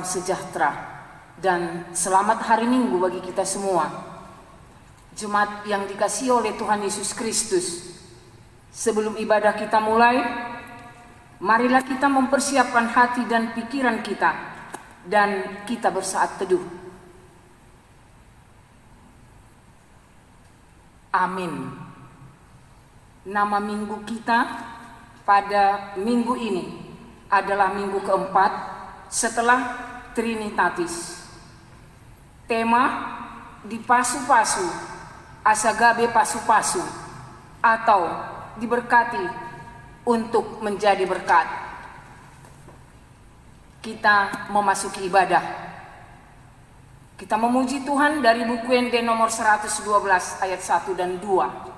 salam sejahtera dan selamat hari Minggu bagi kita semua. Jemaat yang dikasihi oleh Tuhan Yesus Kristus, sebelum ibadah kita mulai, marilah kita mempersiapkan hati dan pikiran kita dan kita bersaat teduh. Amin. Nama minggu kita pada minggu ini adalah minggu keempat setelah Trinitatis. Tema di pasu-pasu, asagabe pasu-pasu, atau diberkati untuk menjadi berkat. Kita memasuki ibadah. Kita memuji Tuhan dari buku ND nomor 112 ayat 1 dan 2.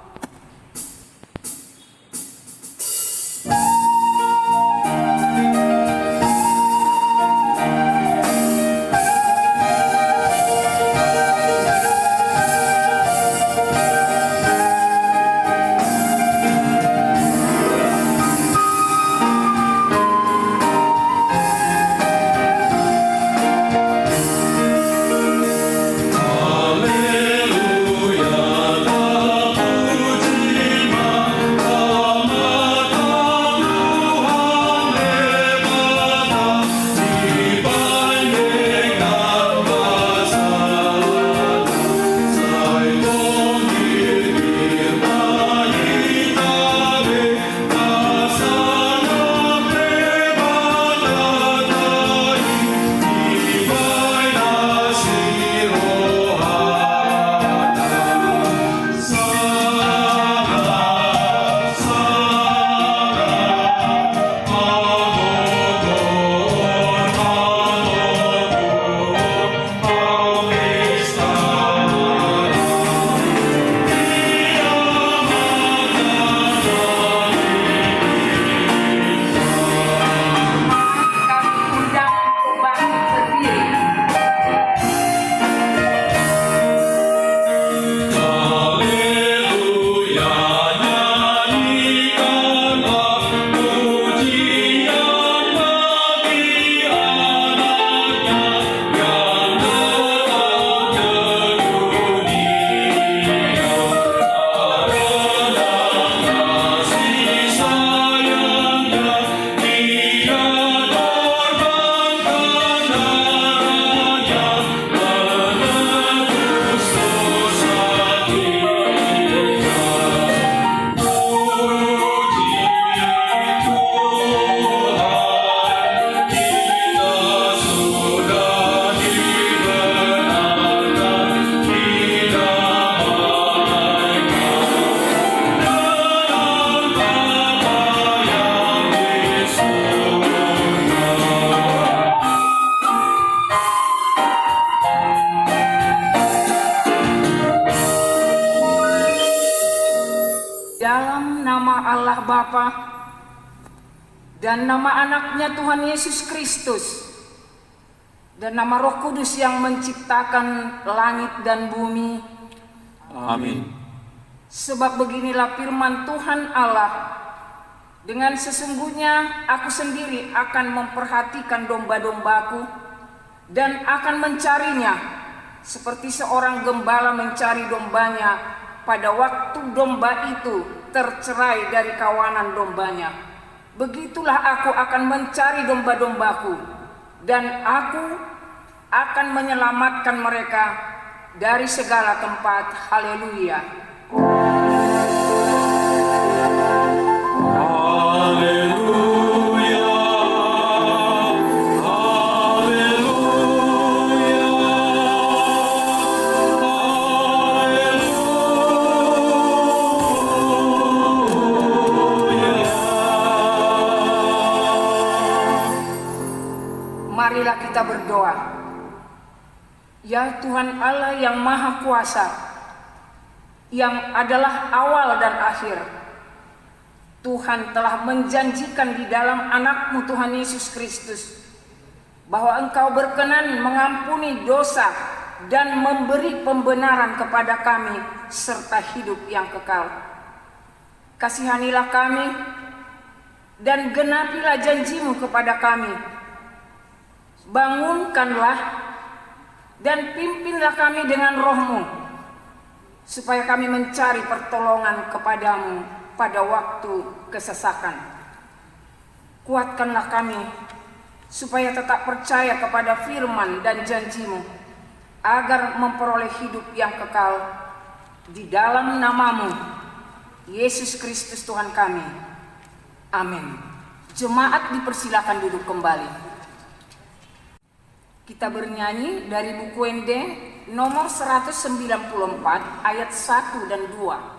Dalam nama Allah Bapa dan nama anaknya Tuhan Yesus Kristus dan nama Roh Kudus yang menciptakan langit dan bumi. Amin. Sebab beginilah firman Tuhan Allah, dengan sesungguhnya aku sendiri akan memperhatikan domba-dombaku dan akan mencarinya seperti seorang gembala mencari dombanya pada waktu domba itu tercerai dari kawanan dombanya. Begitulah aku akan mencari domba-dombaku dan aku akan menyelamatkan mereka dari segala tempat. Haleluya. Marilah kita berdoa. Ya Tuhan Allah yang Maha Kuasa, yang adalah awal dan akhir, Tuhan telah menjanjikan di dalam anak-Mu Tuhan Yesus Kristus bahwa Engkau berkenan mengampuni dosa dan memberi pembenaran kepada kami serta hidup yang kekal. Kasihanilah kami dan genapilah janji-Mu kepada kami, bangunkanlah dan pimpinlah kami dengan roh-Mu, supaya kami mencari pertolongan kepadamu pada waktu kesesakan. Kuatkanlah kami, supaya tetap percaya kepada firman dan janji-Mu, agar memperoleh hidup yang kekal di dalam nama-Mu, Yesus Kristus Tuhan kami. Amin. Jemaat dipersilakan duduk kembali. Kita bernyanyi dari buku ND nomor 194 ayat 1 dan 2.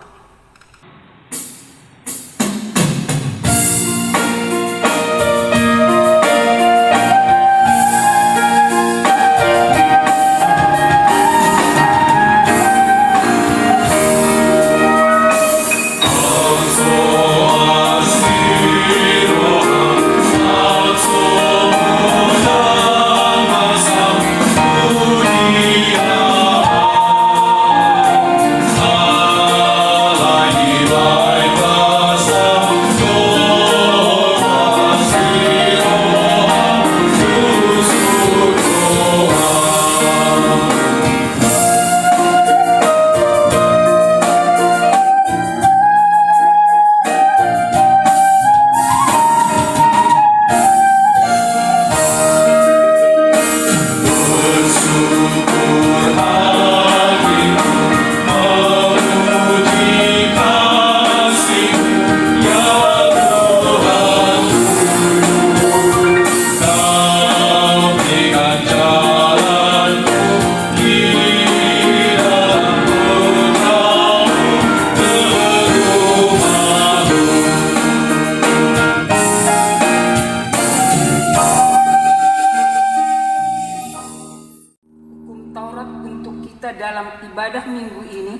Dalam ibadah minggu ini,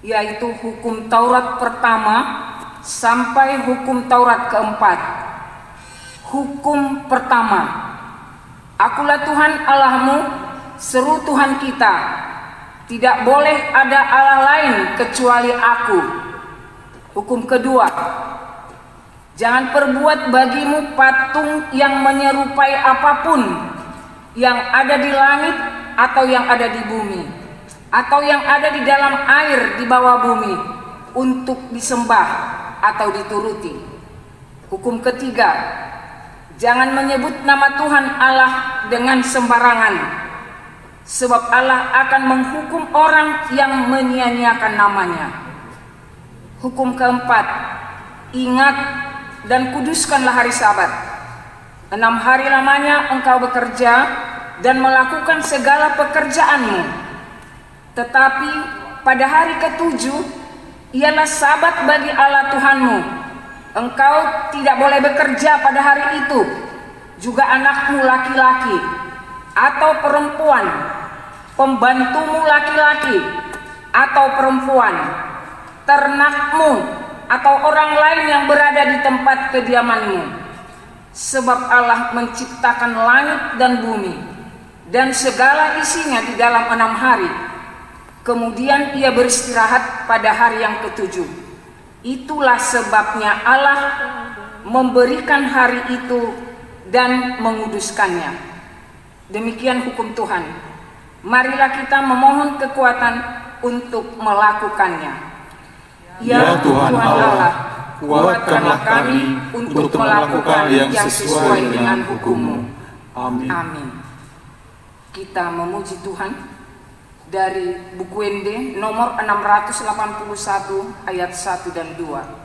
yaitu hukum Taurat pertama sampai hukum Taurat keempat. Hukum pertama, Akulah Tuhan Allahmu, seru Tuhan kita, tidak boleh ada Allah lain kecuali Aku. Hukum kedua, jangan perbuat bagimu patung yang menyerupai apapun yang ada di langit atau yang ada di bumi, atau yang ada di dalam air di bawah bumi, untuk disembah atau dituruti. Hukum ketiga, jangan menyebut nama Tuhan Allah dengan sembarangan, sebab Allah akan menghukum orang yang menyia-nyiakan namanya. Hukum keempat, ingat dan kuduskanlah hari Sabat. 6 hari lamanya engkau bekerja dan melakukan segala pekerjaanmu. Tetapi pada hari ke-7 ialah Sabat bagi Allah Tuhanmu. Engkau tidak boleh bekerja pada hari itu, juga anakmu laki-laki atau perempuan, pembantumu laki-laki atau perempuan, ternakmu atau orang lain yang berada di tempat kediamanmu. Sebab Allah menciptakan langit dan bumi dan segala isinya di dalam 6 hari. Kemudian ia beristirahat pada hari yang ke-7. Itulah sebabnya Allah memberikan hari itu dan menguduskannya. Demikian hukum Tuhan. Marilah kita memohon kekuatan untuk melakukannya. Ya Tuhan Allah, kuatkanlah kami untuk melakukan yang sesuai dengan hukum-Mu. Amin. Amin. Kita memuji Tuhan dari buku ND nomor 681 ayat 1 dan 2.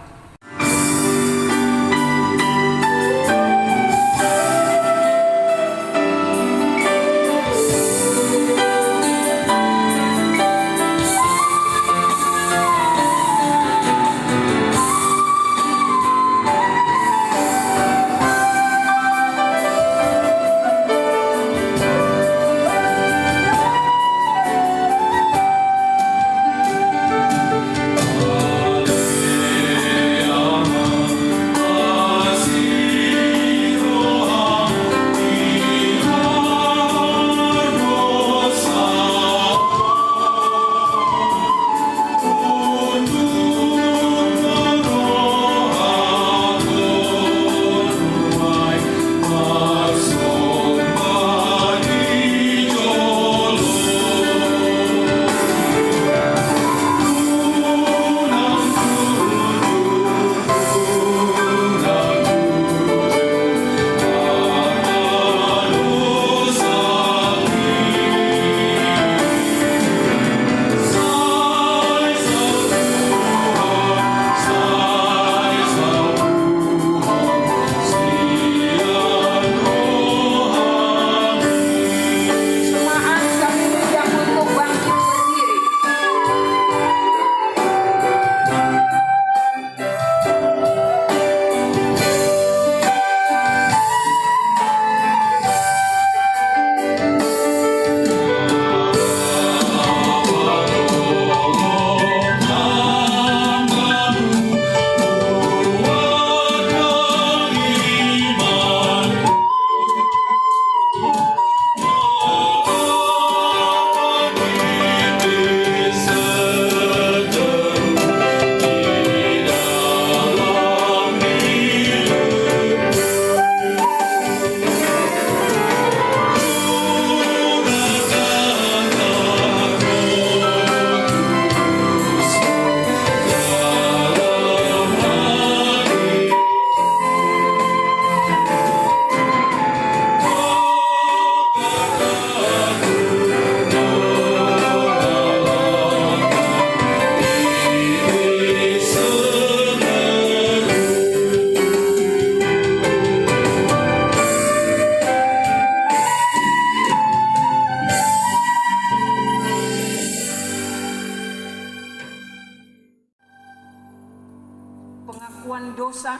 pengakuan dosa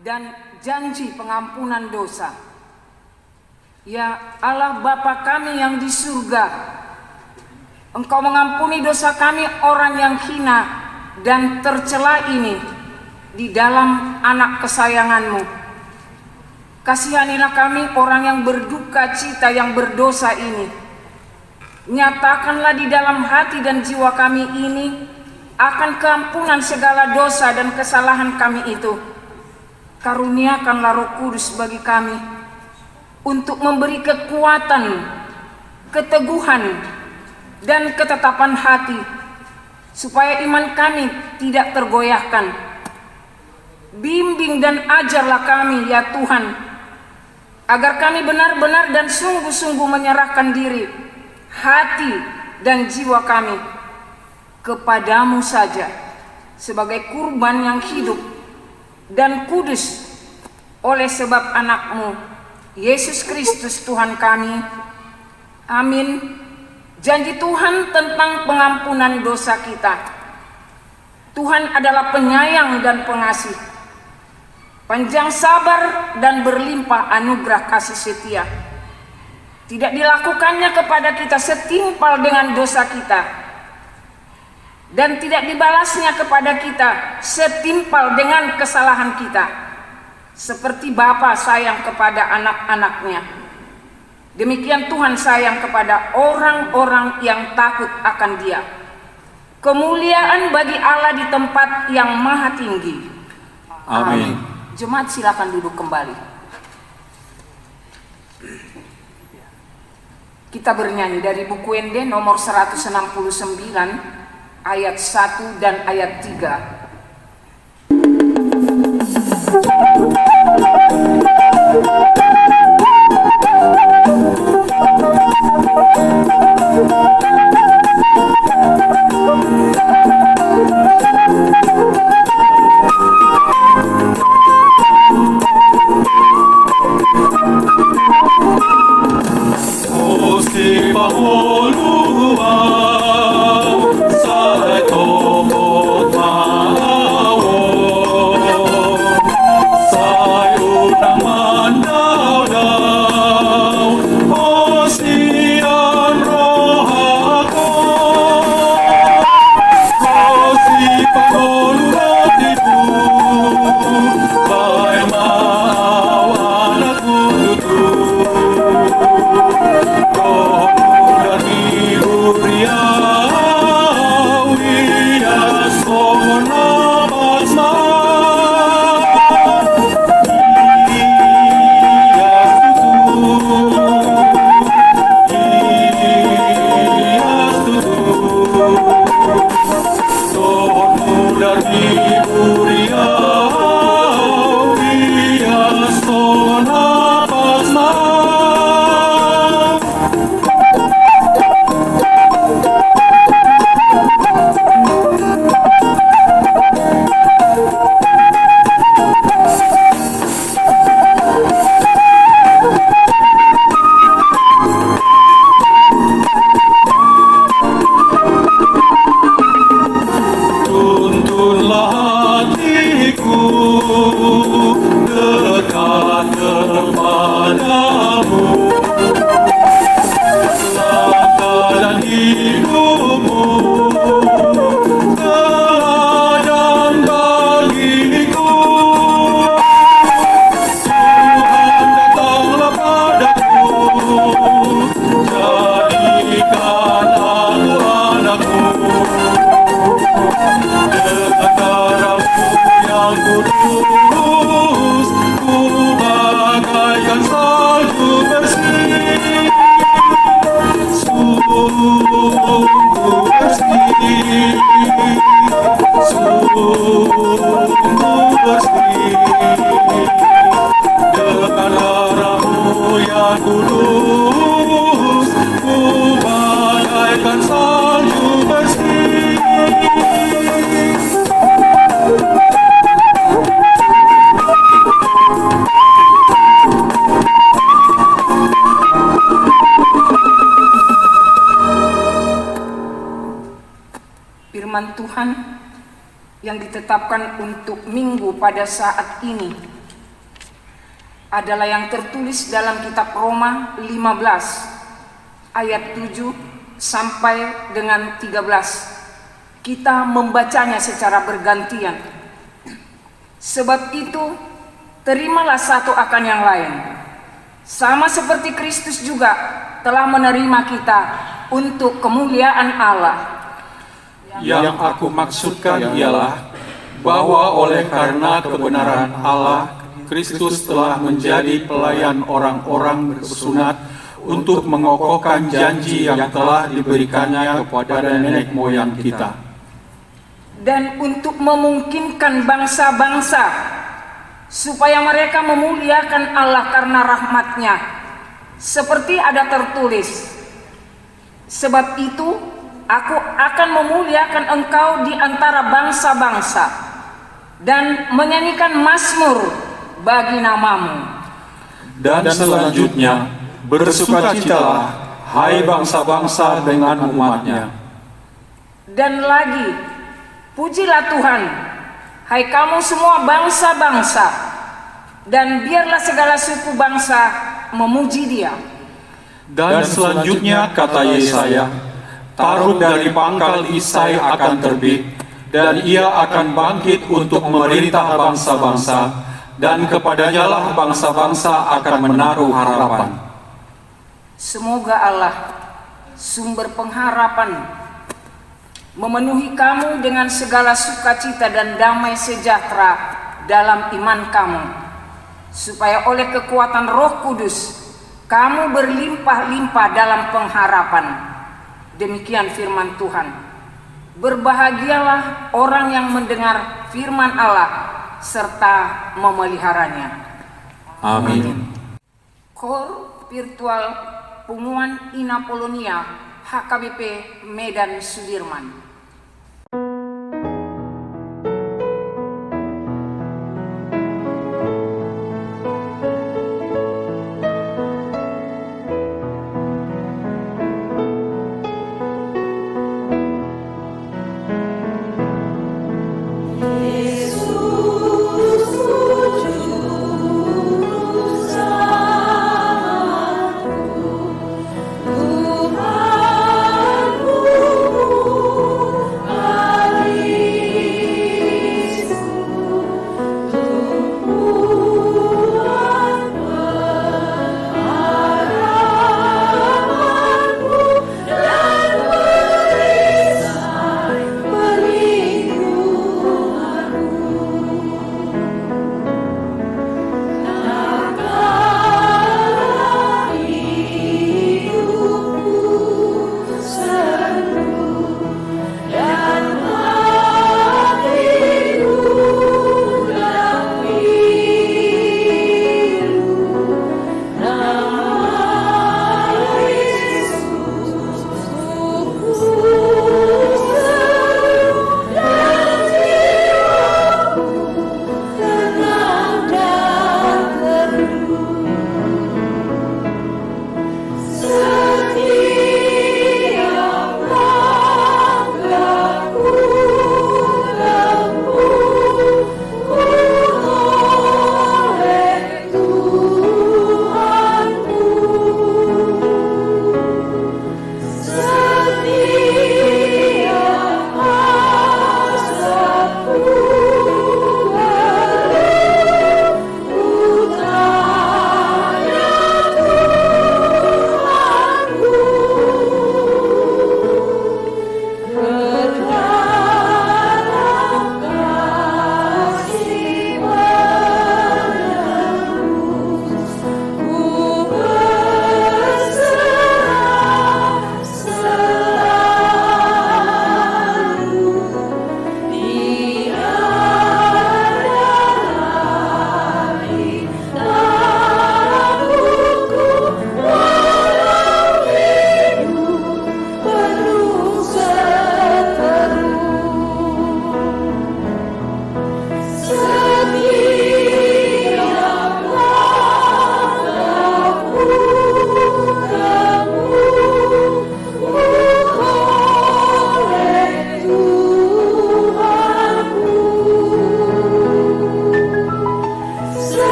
dan janji pengampunan dosa. Ya Allah Bapa kami yang di surga, Engkau mengampuni dosa kami orang yang hina dan tercela ini di dalam anak kesayangan-Mu. Kasihanilah kami orang yang berduka cita yang berdosa ini. Nyatakanlah di dalam hati dan jiwa kami ini akan keampunan segala dosa dan kesalahan kami itu. Karuniakanlah Roh Kudus bagi kami untuk memberi kekuatan, keteguhan, dan ketetapan hati, supaya iman kami tidak tergoyahkan. Bimbing dan ajarlah kami ya Tuhan, agar kami benar-benar dan sungguh-sungguh menyerahkan diri, hati, dan jiwa kami kepadamu saja, sebagai kurban yang hidup dan kudus oleh sebab anak-Mu, Yesus Kristus Tuhan kami. Amin. Janji Tuhan tentang pengampunan dosa kita. Tuhan adalah penyayang dan pengasih, panjang sabar dan berlimpah anugerah kasih setia. Tidak dilakukannya kepada kita setimpal dengan dosa kita, dan tidak dibalasnya kepada kita setimpal dengan kesalahan kita, seperti Bapa sayang kepada anak-anaknya. Demikian Tuhan sayang kepada orang-orang yang takut akan Dia. Kemuliaan bagi Allah di tempat yang maha tinggi. Amin. Jemaat silakan duduk kembali. Kita bernyanyi dari buku Ende nomor 169 ayat 1 dan ayat 3. yang ditetapkan untuk minggu pada saat ini adalah yang tertulis dalam kitab Roma 15 ayat 7 sampai dengan 13. Kita membacanya secara bergantian. Sebab itu, terimalah satu akan yang lain. Sama seperti Kristus juga telah menerima kita untuk kemuliaan Allah. Yang aku maksudkan ialah bahwa oleh karena kebenaran Allah, Kristus telah menjadi pelayan orang-orang bersunat untuk mengokohkan janji yang telah diberikannya kepada nenek moyang kita. Dan untuk memungkinkan bangsa-bangsa supaya mereka memuliakan Allah karena rahmat-Nya, seperti ada tertulis, sebab itu aku akan memuliakan engkau di antara bangsa-bangsa dan menyanyikan mazmur bagi namamu. Dan selanjutnya, bersukacitalah, hai bangsa-bangsa dengan umat-Nya. Dan lagi, pujilah Tuhan, hai kamu semua bangsa-bangsa, dan biarlah segala suku bangsa memuji Dia. Dan selanjutnya kata Yesaya, taruh dari pangkal Isai akan terbit, dan ia akan bangkit untuk memerintah bangsa-bangsa, dan kepadanya lah bangsa-bangsa akan menaruh harapan. Semoga Allah, sumber pengharapan, memenuhi kamu dengan segala sukacita dan damai sejahtera dalam iman kamu, supaya oleh kekuatan Roh Kudus kamu berlimpah-limpah dalam pengharapan. Demikian firman Tuhan. Berbahagialah orang yang mendengar firman Allah serta memeliharanya. Amin. Kor virtual Punguan Ina Polonia HKBP Medan Sudirman. Tuhanku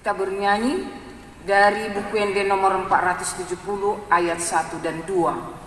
Kita bernyanyi dari buku ND nomor 470 ayat 1 dan 2.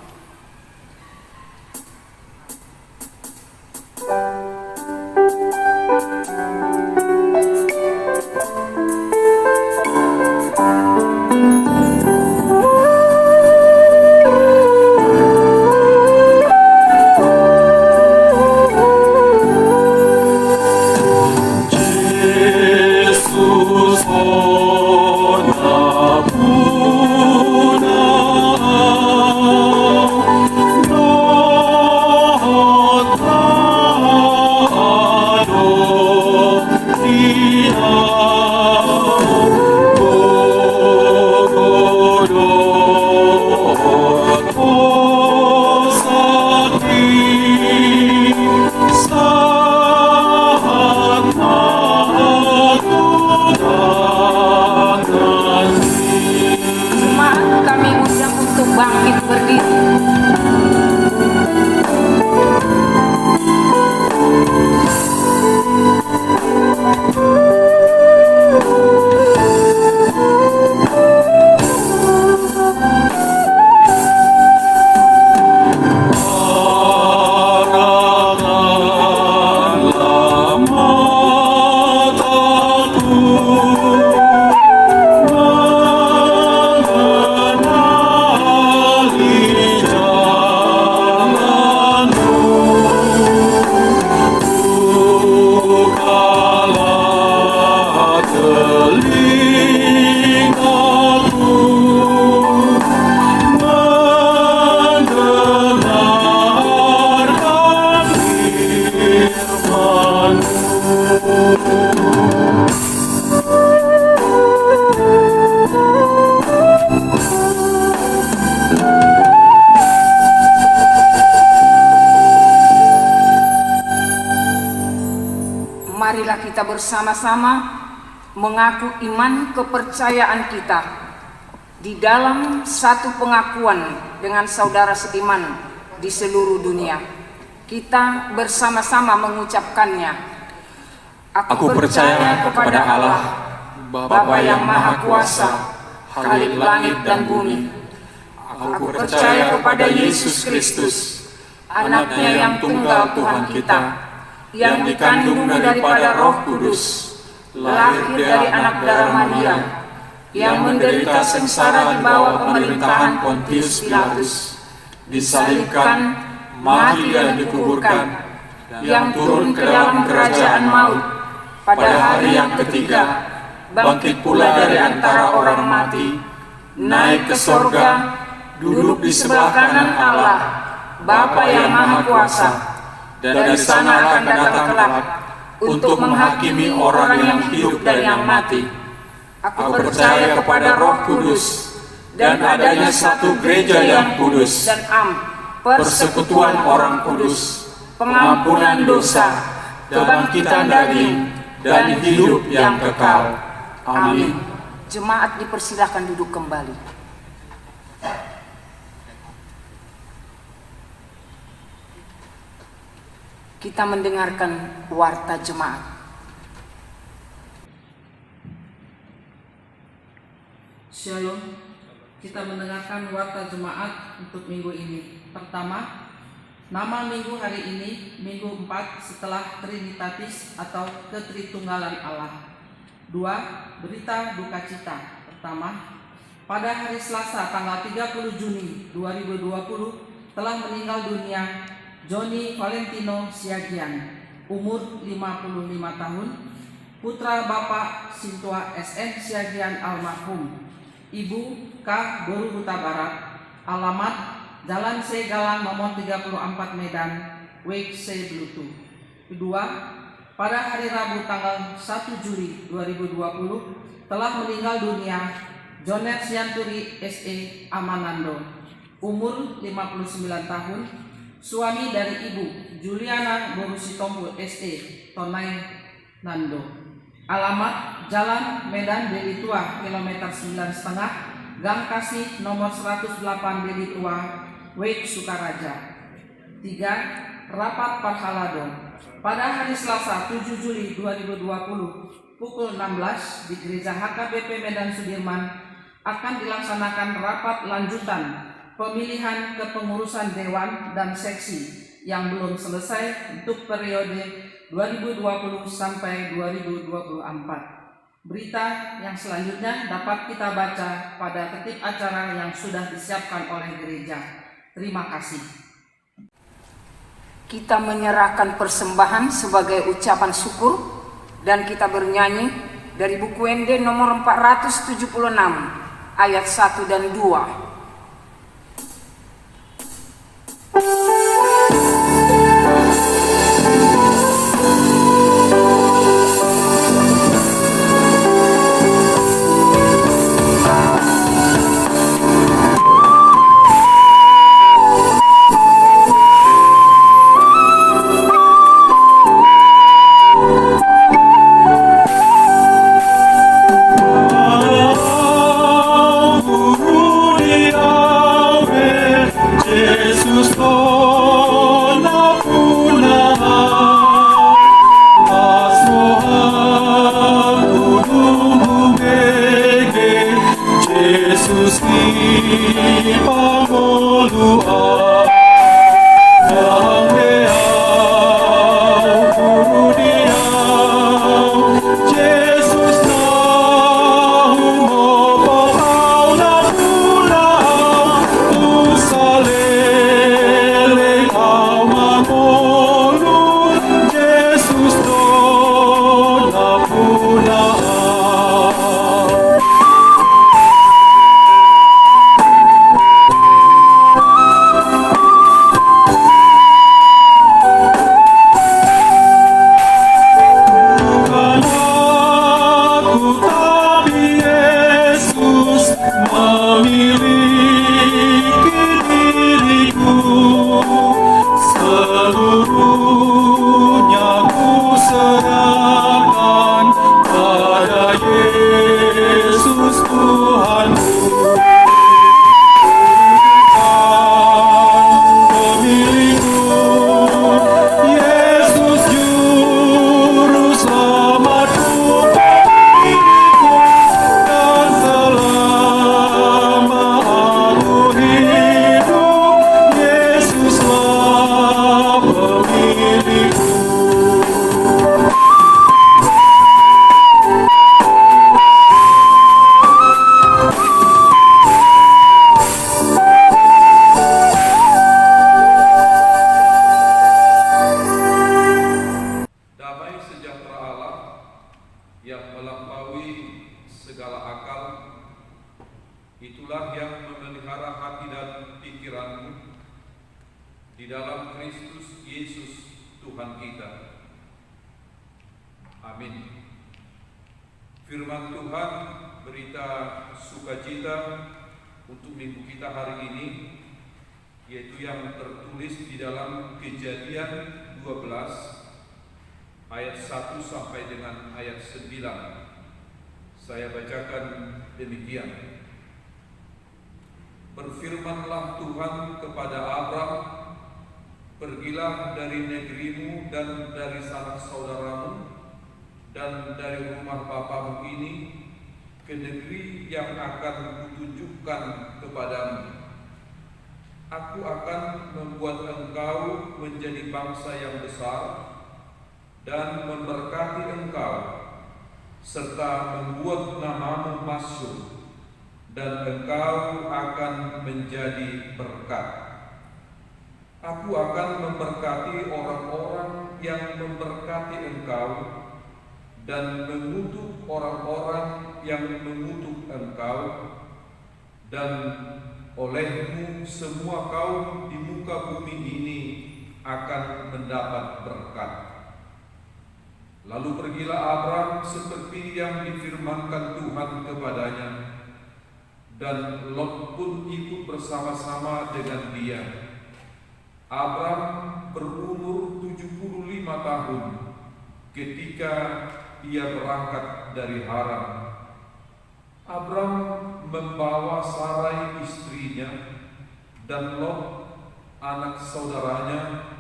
Marilah kita bersama-sama mengaku iman kepercayaan kita di dalam satu pengakuan dengan saudara seiman di seluruh dunia. Kita bersama-sama mengucapkannya. Aku percaya kepada Allah, Bapa yang Maha Kuasa, Khalik langit dan bumi. Aku percaya kepada Yesus Kristus, Anaknya yang tunggal Tuhan kita, yang dikandung daripada Roh Kudus, lahir dari anak darah Maria, yang menderita sengsara di bawah pemerintahan Pontius Pilatus, disalibkan, mati dan dikuburkan, yang turun ke dalam kerajaan maut, pada hari yang ketiga, bangkit pula dari antara orang mati, naik ke sorga, duduk di sebelah kanan Allah, Bapa yang Maha Kuasa, dan dari sana akan datang kelak untuk menghakimi orang yang hidup dan yang mati. Aku percaya kepada Roh Kudus dan adanya satu gereja yang kudus, dan persekutuan orang kudus, pengampunan dosa, kebangkitan daging, dan hidup yang kekal. Amin. Jemaat dipersilakan duduk kembali. Kita mendengarkan warta jemaat. Shalom. Kita mendengarkan warta jemaat untuk minggu ini. Pertama, nama minggu hari ini, minggu 4 setelah Trinitatis atau Ketritunggalan Allah. 2. Berita duka cita. Pertama, pada hari Selasa tanggal 30 Juni 2020 telah meninggal dunia Joni Valentino Siagian, umur 55 tahun, putra Bapak Sintua SN Siagian almarhum, Ibu K. Boru Huta Barat, alamat Jalan C Galang nomor 34 Medan, Wake C Bluetooth. Kedua, pada hari Rabu tanggal 1 Juli 2020 telah meninggal dunia Jonet Sianturi SE Amanando, umur 59 tahun, suami dari Ibu Juliana Borusitombo SE Tonai Nando, alamat Jalan Medan Deli Tua kilometer 9,5, Gang Kasih nomor 108 Deli Tua, Wake Sukaraja. 3. Rapat Parhalado. pada hari Selasa 7 Juli 2020 pukul 16 di Gereja HKBP Medan Sudirman akan dilaksanakan rapat lanjutan pemilihan kepengurusan Dewan dan Seksi yang belum selesai untuk periode 2020 sampai 2024. Berita yang selanjutnya dapat kita baca pada tertib acara yang sudah disiapkan oleh gereja. Terima kasih. Kita menyerahkan persembahan sebagai ucapan syukur dan kita bernyanyi dari buku ND nomor 476 ayat 1 dan 2. Itulah yang memelihara hati dan pikiranmu di dalam Kristus Yesus Tuhan kita. Amin. Firman Tuhan, berita sukacita untuk minggu kita hari ini, yaitu yang tertulis di dalam Kejadian 12 ayat 1 sampai dengan ayat 9. Saya bacakan demikian. Berfirmanlah Tuhan kepada Abram, pergilah dari negerimu dan dari sanak saudaramu dan dari rumah bapamu ini ke negeri yang akan kutunjukkan kepadamu. Aku akan membuat engkau menjadi bangsa yang besar dan memberkati engkau, serta membuat namamu masyhur, dan engkau akan menjadi berkat. Aku akan memberkati orang-orang yang memberkati engkau, dan mengutuk orang-orang yang mengutuk engkau, dan olehmu semua kaum di muka bumi ini akan mendapat berkat. Lalu pergilah Abram seperti yang difirmankan Tuhan kepadanya, dan Lot pun ikut bersama-sama dengan dia. Abram berumur 75 tahun ketika ia berangkat dari Haran. Abram membawa Sarai istrinya dan Lot anak saudaranya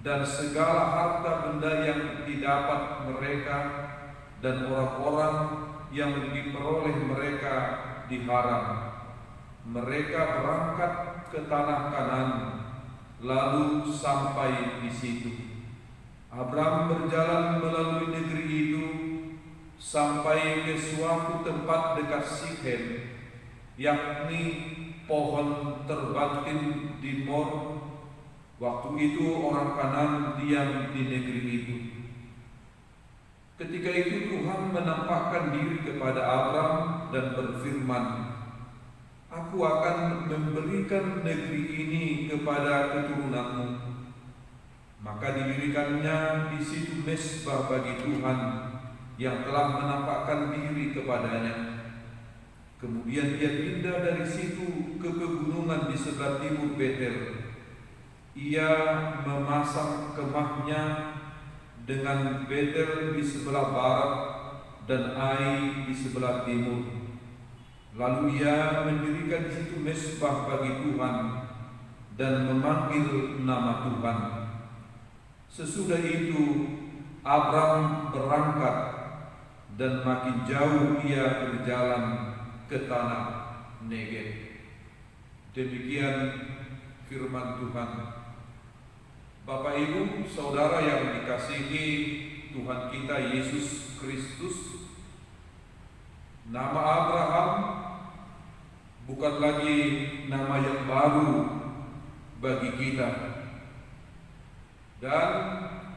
dan segala harta benda yang didapat mereka dan orang-orang yang diperoleh mereka diharam. Mereka berangkat ke tanah Kanaan, lalu sampai di situ. Abraham berjalan melalui negeri itu sampai ke suatu tempat dekat Sikhem, yakni pohon terbantin di Mor. Waktu itu orang Kanaan diam di negeri itu. Ketika itu Tuhan menampakkan diri kepada Abraham dan berfirman, "Aku akan memberikan negeri ini kepada keturunanmu." Maka didirikannya di situ mezbah bagi Tuhan yang telah menampakkan diri kepadanya. Kemudian dia pindah dari situ ke pegunungan di sebelah timur Betel. Ia memasang kemahnya dengan Betel di sebelah barat dan Ai di sebelah timur. Lalu ia mendirikan di situ mezbah bagi Tuhan dan memanggil nama Tuhan. Sesudah itu Abraham berangkat dan makin jauh ia berjalan ke tanah Negev. Demikian firman Tuhan. Bapak Ibu, saudara yang dikasihi Tuhan kita Yesus Kristus, nama Abraham bukan lagi nama yang baru bagi kita, dan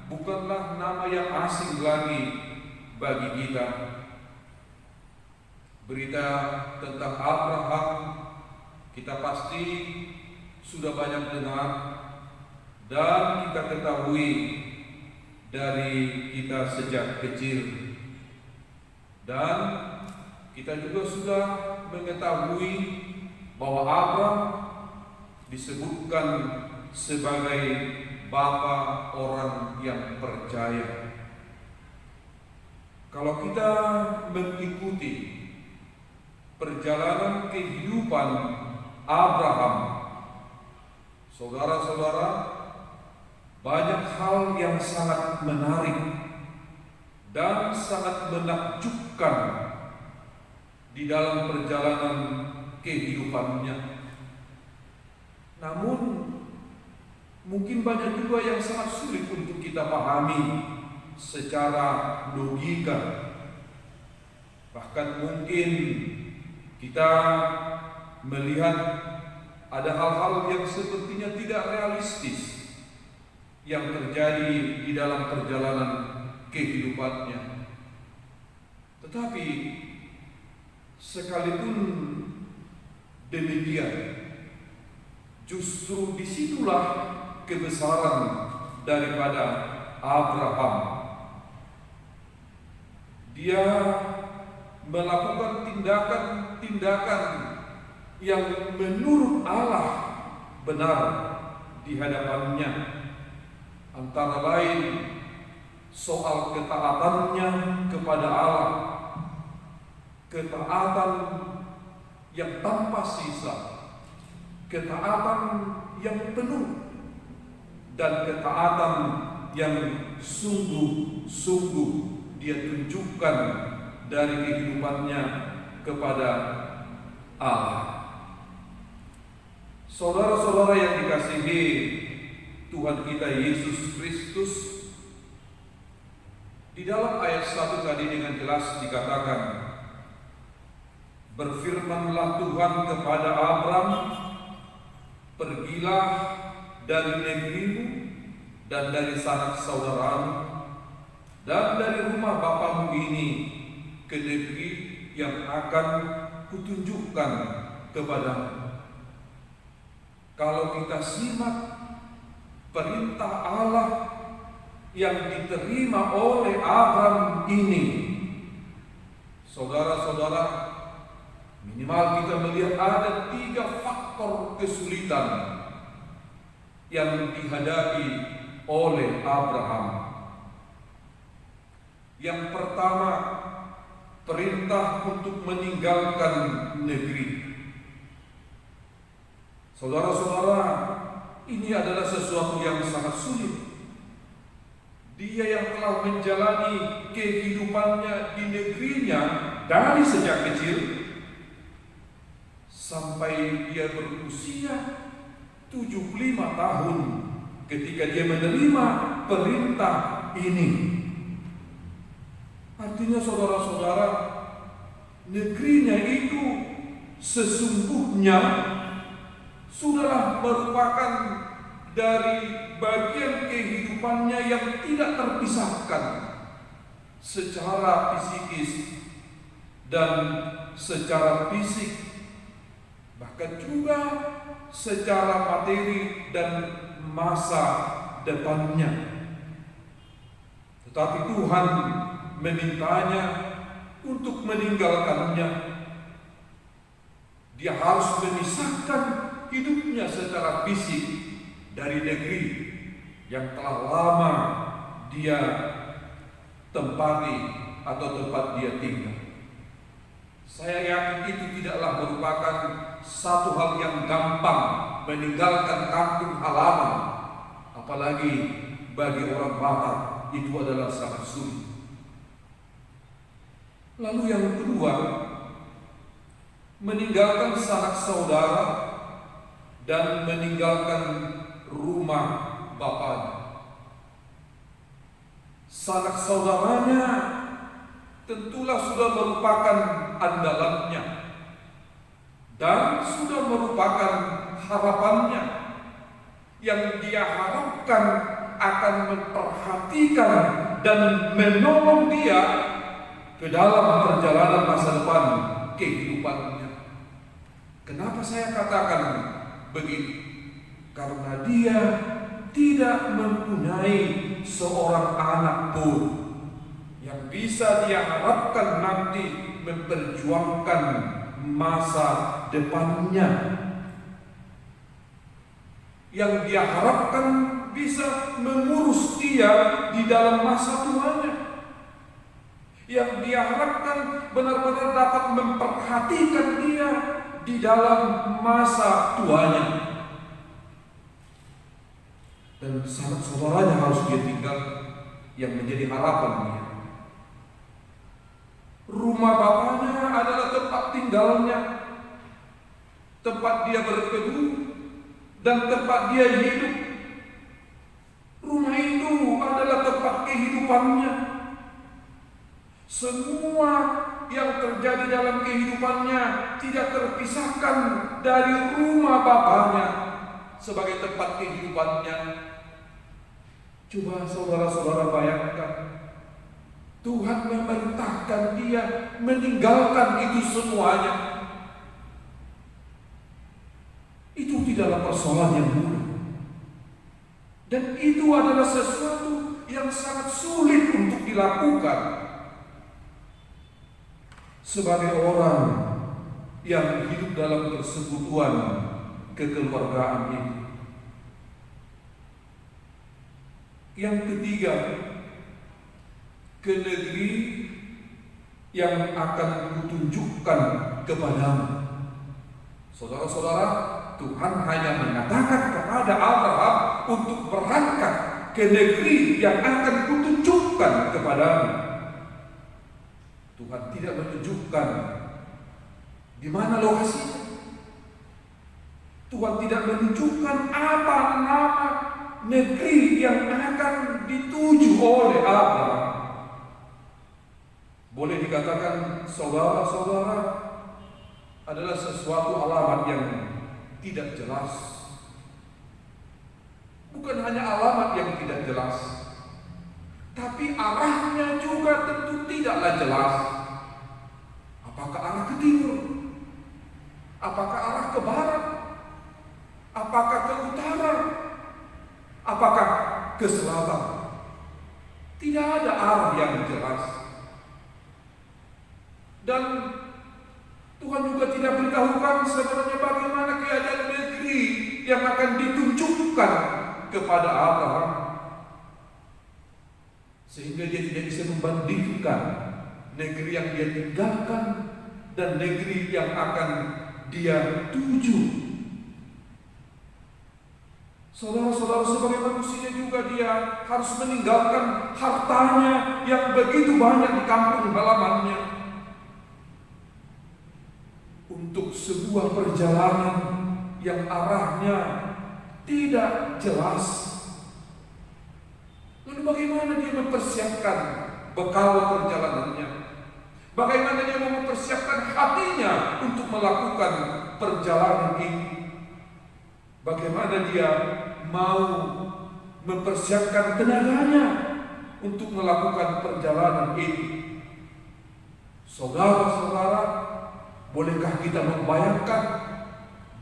bukanlah nama yang asing lagi bagi kita. Berita tentang Abraham kita pasti sudah banyak dengar dan kita ketahui dari kita sejak kecil, dan kita juga sudah mengetahui bahwa Abraham disebutkan sebagai bapa orang yang percaya. Kalau kita mengikuti perjalanan kehidupan Abraham, saudara-saudara, banyak hal yang sangat menarik dan sangat menakjubkan di dalam perjalanan kehidupannya. Namun mungkin banyak juga yang sangat sulit untuk kita pahami secara logika. Bahkan mungkin kita melihat ada hal-hal yang sepertinya tidak realistis yang terjadi di dalam perjalanan kehidupannya. Tetapi sekalipun demikian, justru disitulah kebesaran daripada Abraham. Dia melakukan tindakan-tindakan yang menurut Allah benar di hadapannya. Antara lain soal ketaatannya kepada Allah, ketaatan yang tanpa sisa, ketaatan yang penuh, dan ketaatan yang sungguh-sungguh dia tunjukkan dari kehidupannya kepada Allah. Saudara-saudara yang dikasihi Tuhan kita Yesus Kristus, di dalam ayat 1 tadi dengan jelas dikatakan, "Berfirmanlah Tuhan kepada Abraham, pergilah dari negerimu dan dari sanak saudaramu dan dari rumah bapamu ini ke negeri yang akan kutunjukkan kepadamu." Kalau kita simak perintah Allah yang diterima oleh Abraham ini, saudara-saudara, minimal kita melihat ada 3 faktor kesulitan yang dihadapi oleh Abraham. Yang pertama, perintah untuk meninggalkan negeri. Saudara-saudara, ini adalah sesuatu yang sangat sulit Dia yang telah menjalani kehidupannya di negerinya dari sejak kecil sampai dia berusia 75 tahun ketika dia menerima perintah ini. Artinya saudara-saudara, negerinya itu sesungguhnya sudahlah merupakan dari bagian kehidupannya yang tidak terpisahkan secara psikis dan secara fisik, bahkan juga secara materi dan masa depannya. Tetapi Tuhan memintanya untuk meninggalkannya. Dia harus memisahkan hidupnya secara fisik dari negeri yang telah lama dia tempati atau tempat dia tinggal. Saya yakin itu tidaklah merupakan satu hal yang gampang meninggalkan kampung halaman, apalagi bagi orang Batak itu adalah sangat sulit. Lalu yang kedua, meninggalkan sanak saudara dan meninggalkan rumah bapaknya. Sanak saudaranya tentulah sudah merupakan andalannya dan sudah merupakan harapannya yang dia harapkan akan memperhatikan dan menolong dia ke dalam perjalanan masa depan kehidupannya. Kenapa saya katakan begini? Karena dia tidak mempunyai seorang anak pun yang bisa dia harapkan nanti memperjuangkan masa depannya, yang dia harapkan bisa mengurus dia di dalam masa tuanya, yang dia harapkan benar-benar dapat memperhatikan dia di dalam masa tuanya. Dan sanak saudaranya harus dia tinggal yang menjadi harapan dia. Rumah bapaknya adalah tempat tinggalnya, tempat dia berteduh dan tempat dia hidup. Rumah itu adalah tempat kehidupannya. Semua yang terjadi dalam kehidupannya tidak terpisahkan dari rumah bapaknya sebagai tempat kehidupannya. Coba saudara-saudara bayangkan, Tuhan memerintahkan dia meninggalkan itu semuanya. Itu tidaklah persoalan yang mudah, dan itu adalah sesuatu yang sangat sulit untuk dilakukan sebagai orang yang hidup dalam persekutuan kekeluargaan ini. Yang ketiga, ke negeri yang akan kutunjukkan kepadamu. Saudara-saudara, Tuhan hanya mengatakan kepada Abraham untuk berangkat ke negeri yang akan kutunjukkan kepadamu. Tuhan tidak menunjukkan di mana lokasinya. Tuhan tidak menunjukkan apa nama negeri yang akan dituju oleh Abraham. Boleh dikatakan saudara-saudara adalah sesuatu alamat yang tidak jelas. Bukan hanya alamat yang tidak jelas, tapi arahnya juga tentu tidaklah jelas. Apakah arah ke timur? Apakah arah ke barat? Apakah ke utara? Apakah ke selatan? Tidak ada arah yang jelas. Dan Tuhan juga tidak beritahukan sebenarnya bagaimana keadaan negeri yang akan ditunjukkan kepada Abraham, sehingga dia tidak bisa membandingkan negeri yang dia tinggalkan dan negeri yang akan dia tuju. Saudara-saudara, sebagai manusia juga dia harus meninggalkan hartanya yang begitu banyak di kampung halamannya untuk sebuah perjalanan yang arahnya tidak jelas. Lalu bagaimana dia mempersiapkan bekal perjalanannya? Bagaimana dia mempersiapkan hatinya untuk melakukan perjalanan ini? Bagaimana dia mau mempersiapkan tenaganya untuk melakukan perjalanan ini? Saudara-saudara, bolehkah kita membayangkan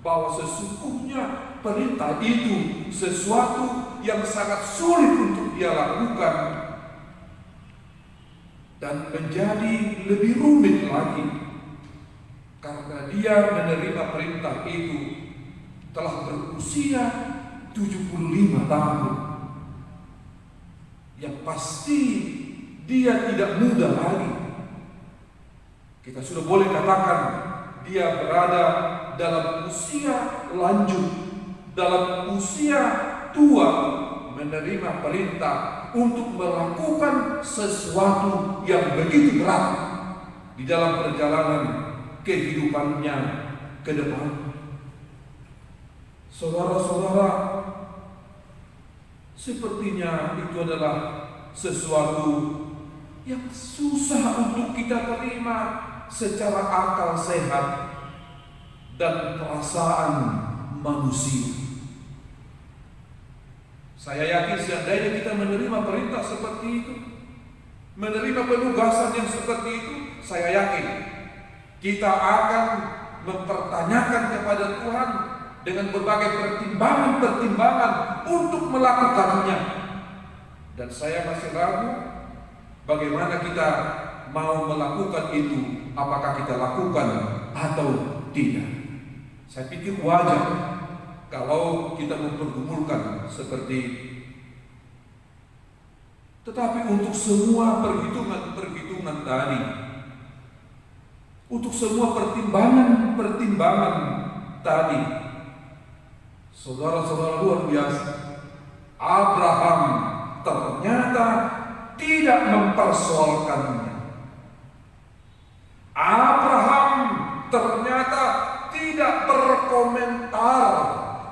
bahwa sesungguhnya perintah itu sesuatu yang sangat sulit untuk dia lakukan, dan menjadi lebih rumit lagi karena dia menerima perintah itu telah berusia 75 tahun. Yang pasti dia tidak muda lagi. Kita sudah boleh katakan dia berada dalam usia lanjut, dalam usia tua, menerima perintah untuk melakukan sesuatu yang begitu berat di dalam perjalanan kehidupannya ke depan. Saudara-saudara, sepertinya itu adalah sesuatu yang susah untuk kita terima secara akal sehat dan perasaan manusia. Saya yakin seandainya kita menerima perintah seperti itu, menerima penugasan yang seperti itu, saya yakin kita akan mempertanyakan kepada Tuhan dengan berbagai pertimbangan-pertimbangan untuk melakukannya. Dan saya masih ragu bagaimana kita mau melakukan itu, apakah kita lakukan atau tidak. Saya pikir wajar kalau kita mempergumulkan seperti itu. Tetapi untuk semua perhitungan-perhitungan tadi, untuk semua pertimbangan-pertimbangan tadi, saudara-saudara, luar biasa, Abraham ternyata tidak mempersoalkannya. Abraham ternyata tidak berkomentar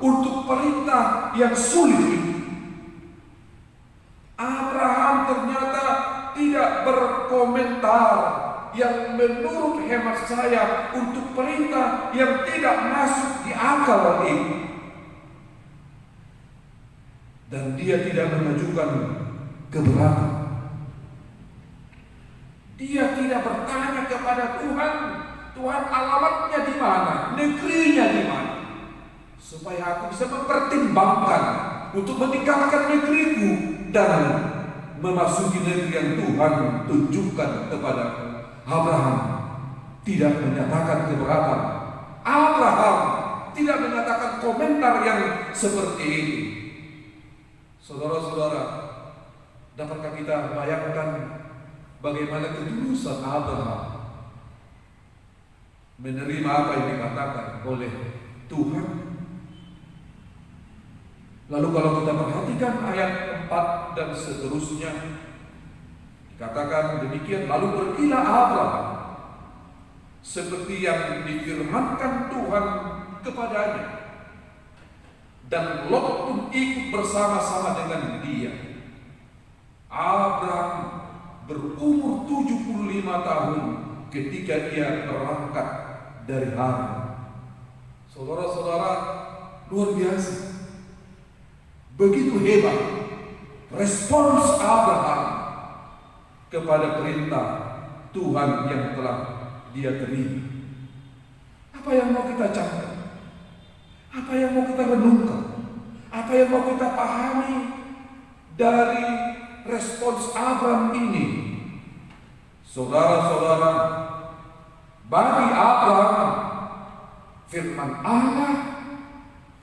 untuk perintah yang sulit itu. Abraham ternyata tidak berkomentar yang menurut hemat saya untuk perintah yang tidak masuk di akal ini. Dan dia tidak mengajukan keberatan. Dia tidak bertanya kepada Tuhan, Tuhan alamatnya di mana, negerinya di mana, supaya aku bisa mempertimbangkan untuk meninggalkan negeriku dan memasuki negeri yang Tuhan tunjukkan kepadaku. Abraham tidak menyatakan keberatan. Abraham tidak menyatakan komentar yang seperti ini. Saudara-saudara, dapatkah kita bayangkan bagaimana ketulusan Abraham menerima apa yang dikatakan oleh Tuhan? Lalu kalau kita perhatikan ayat 4 dan seterusnya, dikatakan demikian, lalu pergilah Abraham seperti yang difirmankan Tuhan kepadanya, dan Lot pun ikut bersama-sama dengan dia. Abraham berumur 75 tahun ketika ia berangkat dari Haran. Saudara-saudara, luar biasa. Begitu hebat respons Abraham kepada perintah Tuhan yang telah dia terima. Apa yang mau kita catat? Apa yang mau kita renungkan? Apa yang mau kita pahami dari respons Abraham ini? Saudara-saudara, bagi Abraham, firman Allah,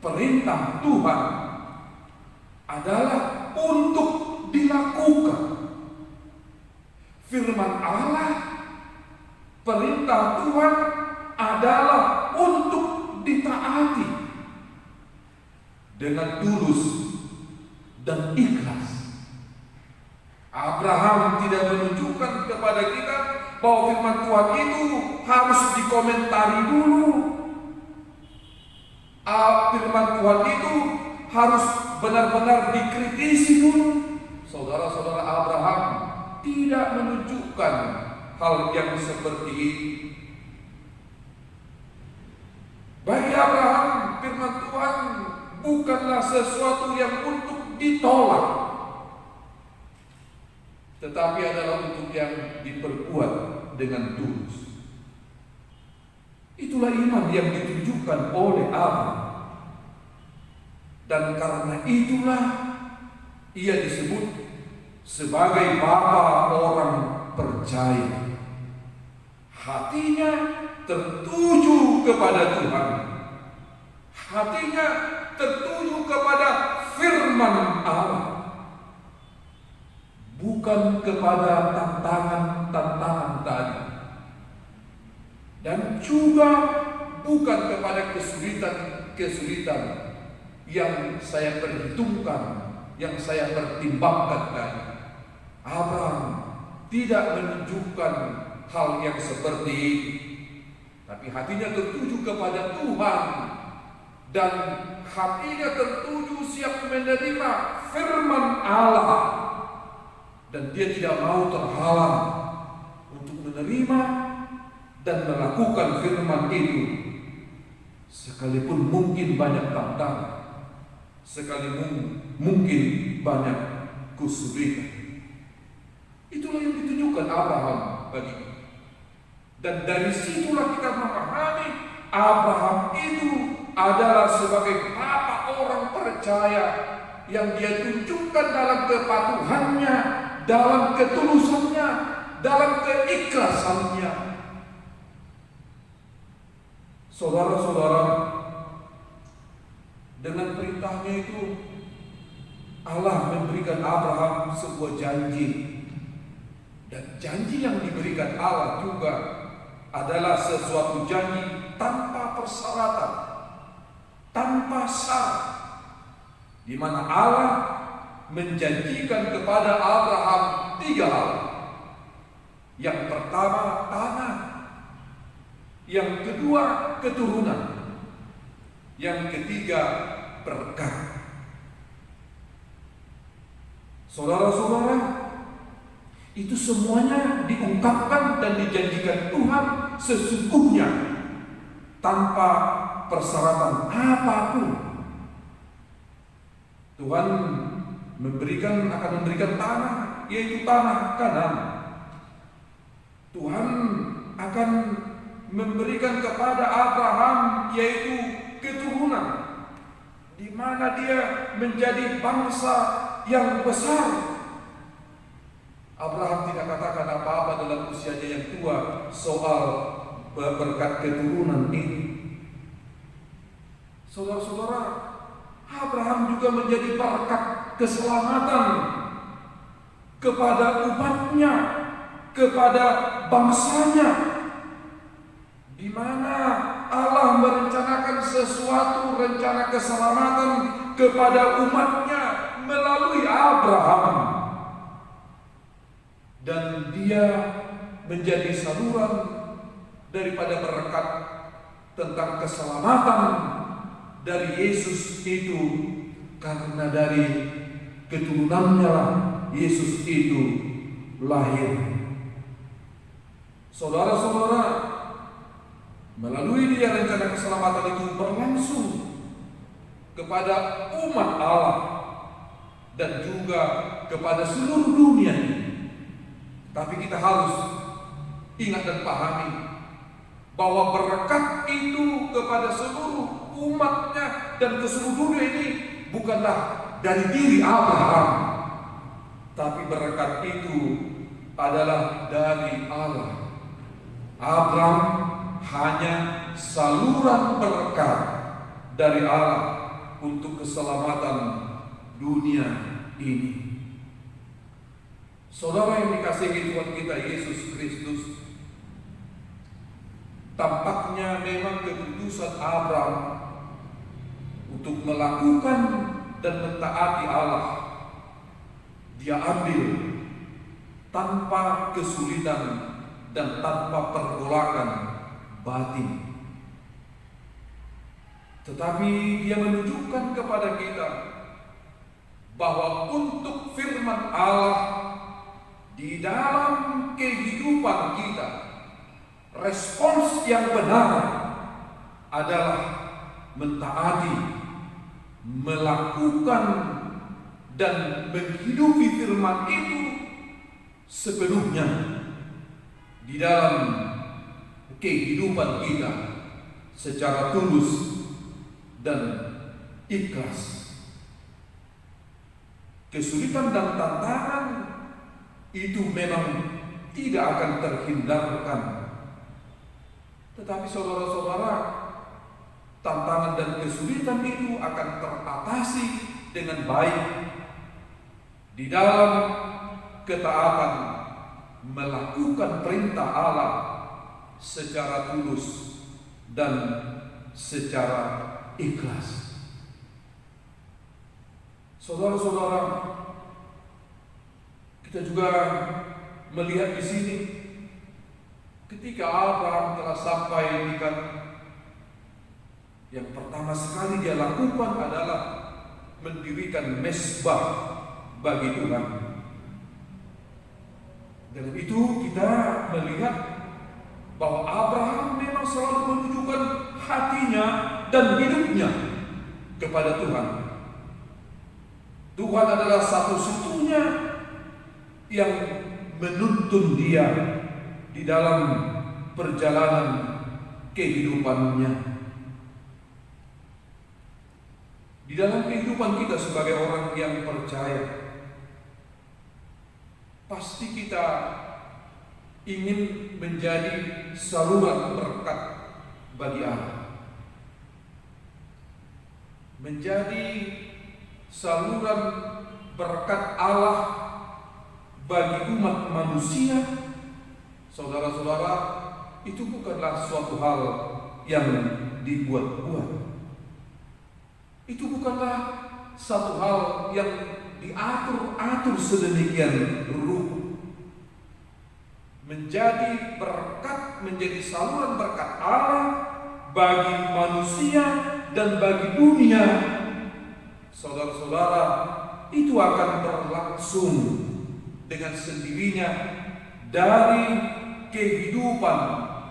perintah Tuhan adalah untuk dilakukan. Firman Allah, perintah Tuhan adalah untuk ditaati. dengan tulus dan ikhlas. Abraham tidak menunjukkan kepada kita bahwa firman Tuhan itu harus dikomentari dulu. Firman Tuhan itu harus benar-benar dikritisi dulu. Saudara-saudara, Abraham tidak menunjukkan hal yang seperti itu. Bagi Abraham, firman Tuhan bukanlah sesuatu yang untuk ditolak, tetapi adalah untuk yang diperbuat dengan tulus. Itulah iman yang ditunjukkan oleh Abraham. Dan karena itulah ia disebut sebagai bapa orang percaya. Hatinya tertuju kepada Tuhan. Hatinya tertuju kepada firman Allah, bukan kepada tantangan-tantangan tadi, dan juga bukan kepada kesulitan-kesulitan yang saya perhitungkan, yang saya pertimbangkan tadi. Abraham tidak menunjukkan hal yang seperti itu, tapi hatinya tertuju kepada Tuhan, dan hatinya tertuju siap menerima firman Allah, dan dia tidak mau terhalang untuk menerima dan melakukan firman itu, sekalipun mungkin banyak tantangan, sekalipun mungkin banyak kesulitan. Itulah yang ditunjukkan Abraham bagi kita. Dan dari situlah kita memahami Abraham itu adalah sebagai bapa orang percaya yang dia tunjukkan dalam kepatuhannya, dalam ketulusannya, dalam keikhlasannya. Saudara-saudara, dengan perintahnya itu Allah memberikan Abraham sebuah janji, dan janji yang diberikan Allah juga adalah sesuatu janji tanpa persyaratan, tanpa syarat, di mana Allah menjanjikan kepada Abraham 3 hal. Yang pertama, tanah. Yang kedua, keturunan. Yang ketiga, berkat. Saudara-saudara, itu semuanya diungkapkan dan dijanjikan Tuhan sesungguhnya tanpa persyaratan apapun. Tuhan akan memberikan tanah, yaitu tanah Kanaan. Tuhan akan memberikan kepada Abraham yaitu keturunan, di mana dia menjadi bangsa yang besar. Abraham tidak katakan apa-apa dalam usianya yang tua soal berkat keturunan ini. Saudara-saudara, Abraham juga menjadi berkat keselamatan kepada umatnya, kepada bangsanya, di mana Allah merencanakan sesuatu rencana keselamatan kepada umatnya melalui Abraham. Dan dia menjadi saluran daripada berkat tentang keselamatan dari Yesus itu, karena dari keturunannya lah Yesus itu lahir. Saudara-saudara, melalui dia rencana keselamatan itu berlangsung kepada umat Allah dan juga kepada seluruh dunia ini. Tapi kita harus ingat dan pahami bahwa berkat itu kepada seluruh umatnya dan ke seluruh dunia ini bukanlah dari diri Abraham, tapi berkat itu adalah dari Allah. Abraham hanya saluran berkat dari Allah untuk keselamatan dunia ini. Saudara yang dikasihi Tuhan kita Yesus Kristus, tampaknya memang keputusan Abraham untuk melakukan dan mentaati Allah, dia ambil tanpa kesulitan dan tanpa pergolakan batin. Tetapi dia menunjukkan kepada kita bahwa untuk firman Allah di dalam kehidupan kita, respons yang benar adalah mentaati, melakukan dan menghidupi firman itu sepenuhnya di dalam kehidupan kita secara tulus dan ikhlas. Kesulitan dan tantangan itu memang tidak akan terhindarkan. Tetapi saudara-saudara, tantangan dan kesulitan itu akan teratasi dengan baik di dalam ketaatan melakukan perintah Allah secara tulus dan secara ikhlas. Saudara-saudara, kita juga melihat di sini ketika Abraham telah sampai di Kanaan, yang pertama sekali dia lakukan adalah mendirikan mezbah bagi Tuhan. Dalam itu kita melihat bahwa Abraham memang selalu menunjukkan hatinya dan hidupnya kepada Tuhan. Tuhan adalah satu-satunya yang menuntun dia di dalam perjalanan kehidupannya. Di dalam kehidupan kita sebagai orang yang percaya, pasti kita ingin menjadi saluran berkat bagi Allah, menjadi saluran berkat Allah bagi umat manusia. Saudara-saudara, itu bukanlah suatu hal yang dibuat-buat. Itu bukanlah satu hal yang diatur-atur sedemikian rupa. Menjadi berkat, menjadi saluran berkat Allah bagi manusia dan bagi dunia, saudara-saudara, itu akan berlangsung dengan sendirinya dari kehidupan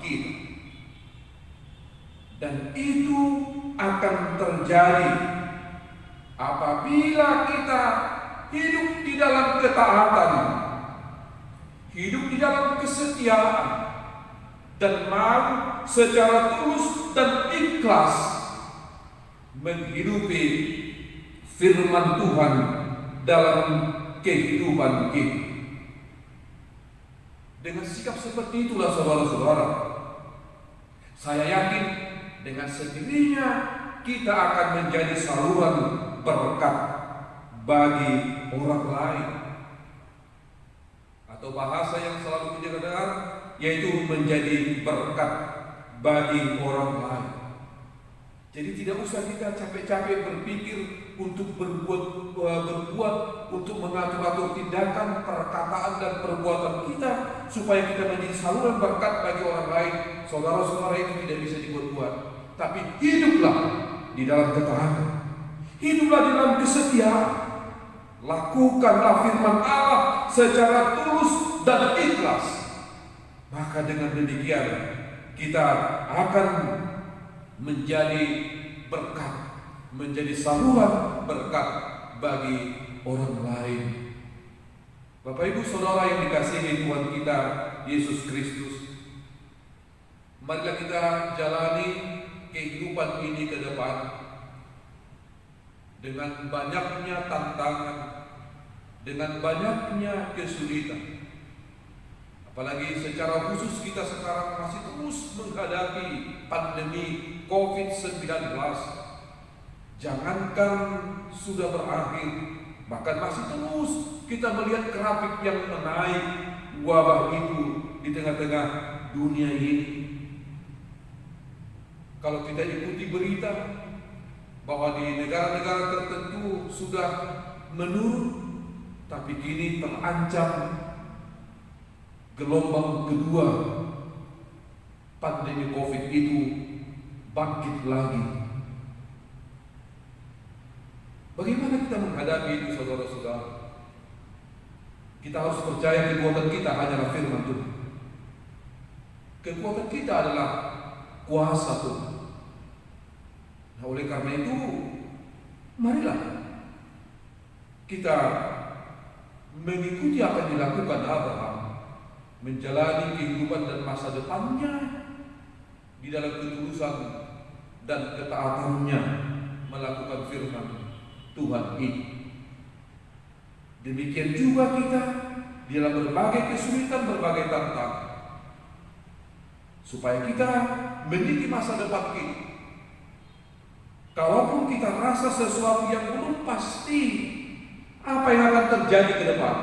kita. Dan itu akan terjadi apabila kita hidup di dalam ketaatan, hidup di dalam kesetiaan, dan mau secara tulus dan ikhlas menghidupi firman Tuhan dalam kehidupan kita. Dengan sikap seperti itulah saudara-saudara, saya yakin dengan sendirinya kita akan menjadi saluran berkat bagi orang lain. Atau bahasa yang selalu kita dengar, yaitu menjadi berkat bagi orang lain. Jadi tidak usah kita capek-capek berpikir untuk berbuat, untuk mengatur-atur tindakan, perkataan dan perbuatan kita supaya kita menjadi saluran berkat bagi orang lain. Saudara-saudara, itu tidak bisa dibuat-buat. Tapi hiduplah di dalam ketaatan, hiduplah di dalam kesetiaan, lakukanlah firman Allah secara tulus dan ikhlas. Maka dengan demikian kita akan menjadi berkat, menjadi saluran berkat bagi orang lain. Bapak Ibu Saudara yang dikasihi Tuhan kita Yesus Kristus, marilah kita jalani kehidupan ini ke depan dengan banyaknya tantangan, dengan banyaknya kesulitan. Apalagi secara khusus kita sekarang masih terus menghadapi pandemi COVID-19. Jangankan sudah berakhir, bahkan masih terus kita melihat grafik yang menaik wabah itu di tengah-tengah dunia ini. Kalau kita ikuti berita, bahwa di negara-negara tertentu sudah menurun, tapi kini terancam gelombang kedua pandemi COVID itu bangkit lagi. Bagaimana kita menghadapi itu, saudara-saudara? Kita harus percaya kekuatan kita hanyalah firman Tuhan. Kekuatan kita adalah kuasa Tuhan. Nah, oleh karena itu, marilah kita mengikuti apa yang dilakukan Abraham, menjalani kehidupan dan masa depannya di dalam ketulusan dan ketaatannya melakukan firman Tuhan ini. Demikian juga kita di dalam berbagai kesulitan, berbagai tantangan, supaya kita meniti masa depan kita. Kalaupun kita rasa sesuatu yang belum pasti apa yang akan terjadi ke depan,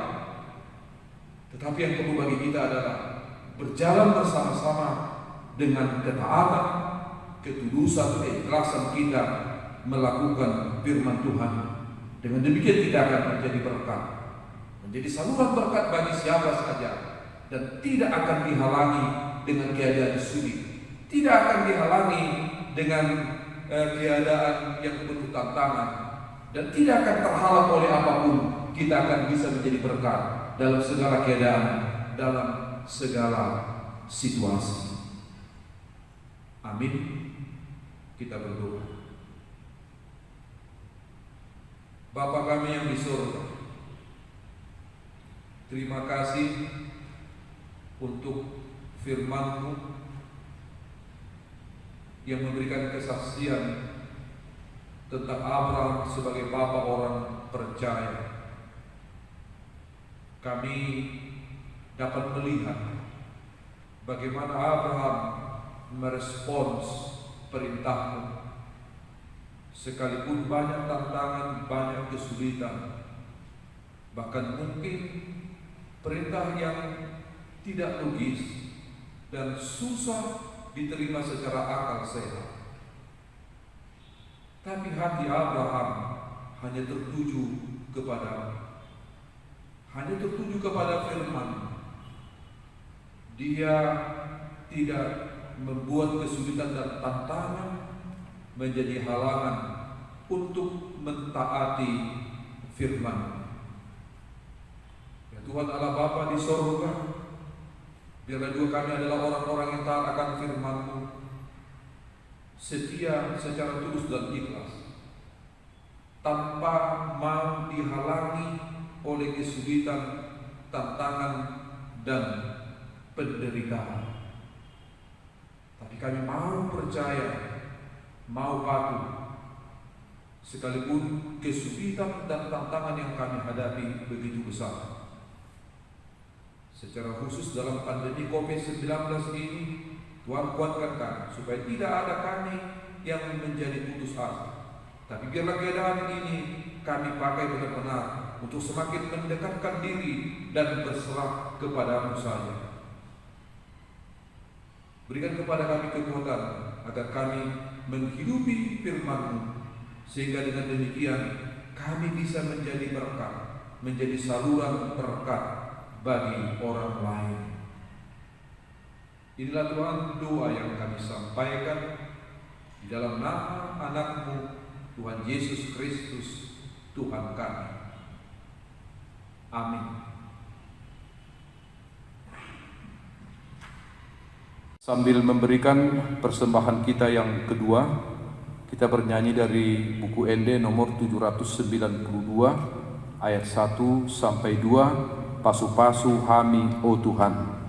tetapi yang perlu bagi kita adalah berjalan bersama-sama dengan ketaatan, ketulusan, keikhlasan kita melakukan firman Tuhan. Dengan demikian kita akan menjadi berkat, menjadi saluran berkat bagi siapa saja, dan tidak akan dihalangi dengan keadaan sulit, tidak akan dihalangi dengan keadaan yang penuh tantangan, dan tidak akan terhalang oleh apapun. Kita akan bisa menjadi berkat dalam segala keadaan, dalam segala situasi. Amin. Kita berdoa. Bapa kami yang di surga, terima kasih untuk firman-Mu yang memberikan kesaksian tentang Abraham sebagai bapa orang percaya. Kami dapat melihat bagaimana Abraham merespons perintah-Mu. Sekalipun banyak tantangan, banyak kesulitan, bahkan mungkin perintah yang tidak logis dan susah diterima secara akal sehat, tapi hati Abraham hanya tertuju kepada firman. Dia tidak membuat kesulitan dan tantangan menjadi halangan untuk mentaati firman. Ya Tuhan Allah Bapa di sorga, biarlah juga kami adalah orang-orang yang taat akan firman-Mu, setia secara tulus dan ikhlas, tanpa mau dihalangi oleh kesulitan, tantangan, dan penderitaan. Tapi kami mau percaya, mau patuh, sekalipun kesulitan dan tantangan yang kami hadapi begitu besar. Secara khusus dalam pandemi COVID-19 ini, Tuhan kuatkan kami supaya tidak ada kami yang menjadi putus asa. Tapi biarlah keadaan ini kami pakai benar-benar untuk semakin mendekatkan diri dan berserah kepada-Mu saja. Berikan kepada kami kekuatan agar kami menghidupi firman-Mu, sehingga dengan demikian kami bisa menjadi berkat, menjadi saluran berkat bagi orang lain. Inilah Tuhan doa yang kami sampaikan di dalam nama anak-Mu, Tuhan Yesus Kristus, Tuhan kami. Amin. Sambil memberikan persembahan kita yang kedua, kita bernyanyi dari buku ND nomor 792 ayat 1 sampai 2, Pasu-pasu Hami, oh Tuhan.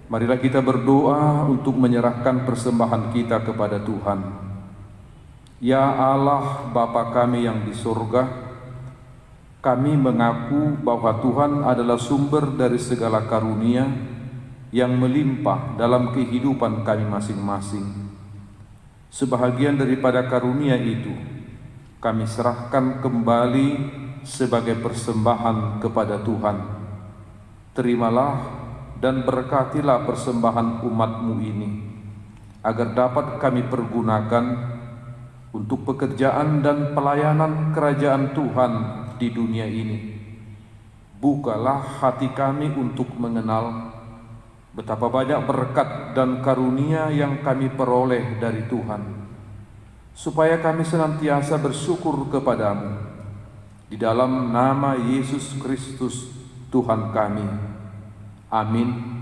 Marilah kita berdoa untuk menyerahkan persembahan kita kepada Tuhan. Ya Allah, Bapa kami yang di surga, kami mengaku bahwa Tuhan adalah sumber dari segala karunia yang melimpah dalam kehidupan kami masing-masing. Sebahagian daripada karunia itu kami serahkan kembali sebagai persembahan kepada Tuhan. Terimalah dan berkatilah persembahan umat-Mu ini, agar dapat kami pergunakan untuk pekerjaan dan pelayanan kerajaan Tuhan di dunia ini. Bukalah hati kami untuk mengenal betapa banyak berkat dan karunia yang kami peroleh dari Tuhan, supaya kami senantiasa bersyukur kepadamu. Di dalam nama Yesus Kristus Tuhan kami. Amin.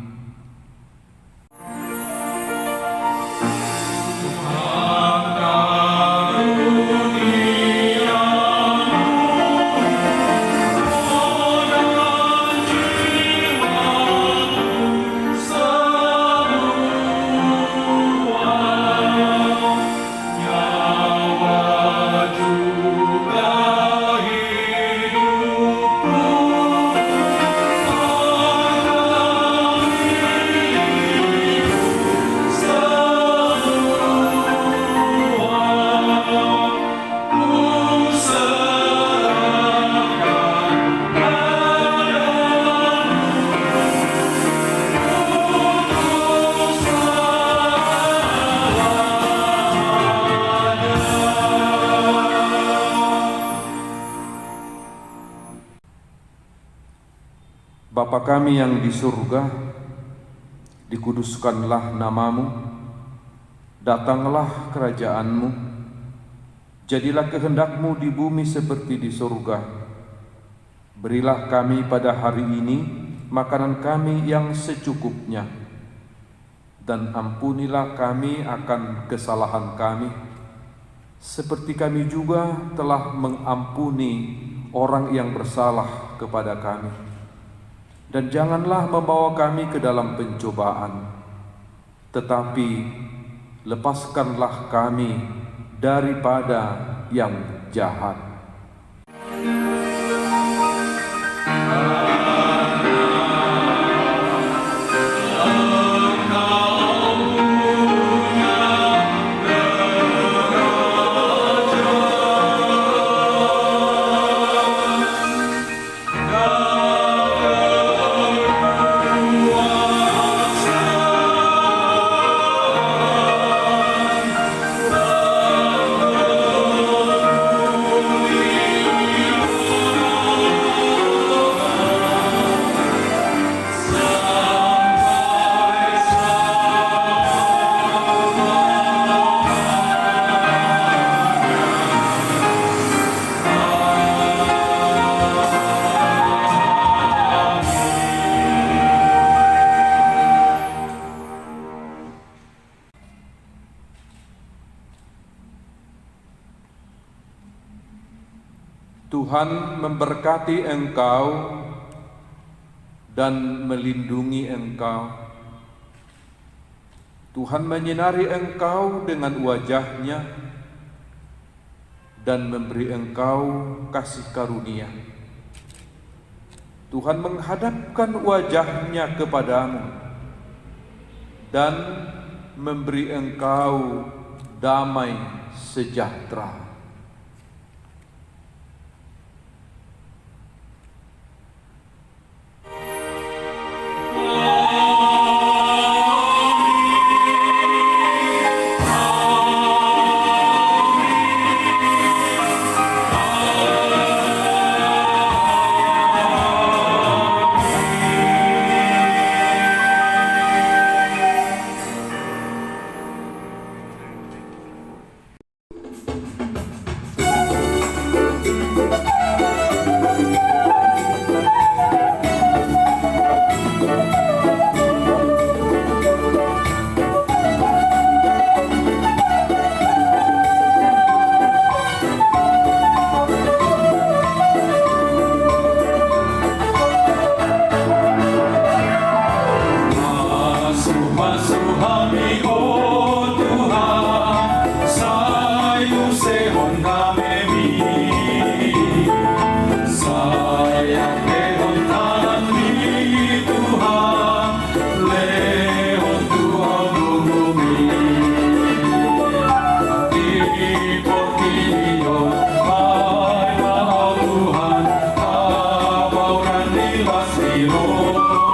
Bapa kami yang di surga, dikuduskanlah namamu, datanglah kerajaanmu, jadilah kehendakmu di bumi seperti di surga. Berilah kami pada hari ini makanan kami yang secukupnya, dan ampunilah kami akan kesalahan kami, seperti kami juga telah mengampuni orang yang bersalah kepada kami. Dan janganlah membawa kami ke dalam pencobaan, tetapi lepaskanlah kami daripada yang jahat. Tuhan memberkati engkau dan melindungi engkau. Tuhan menyinari engkau dengan wajah-Nya dan memberi engkau kasih karunia. Tuhan menghadapkan wajah-Nya kepadamu dan memberi engkau damai sejahtera. kasih-Mu.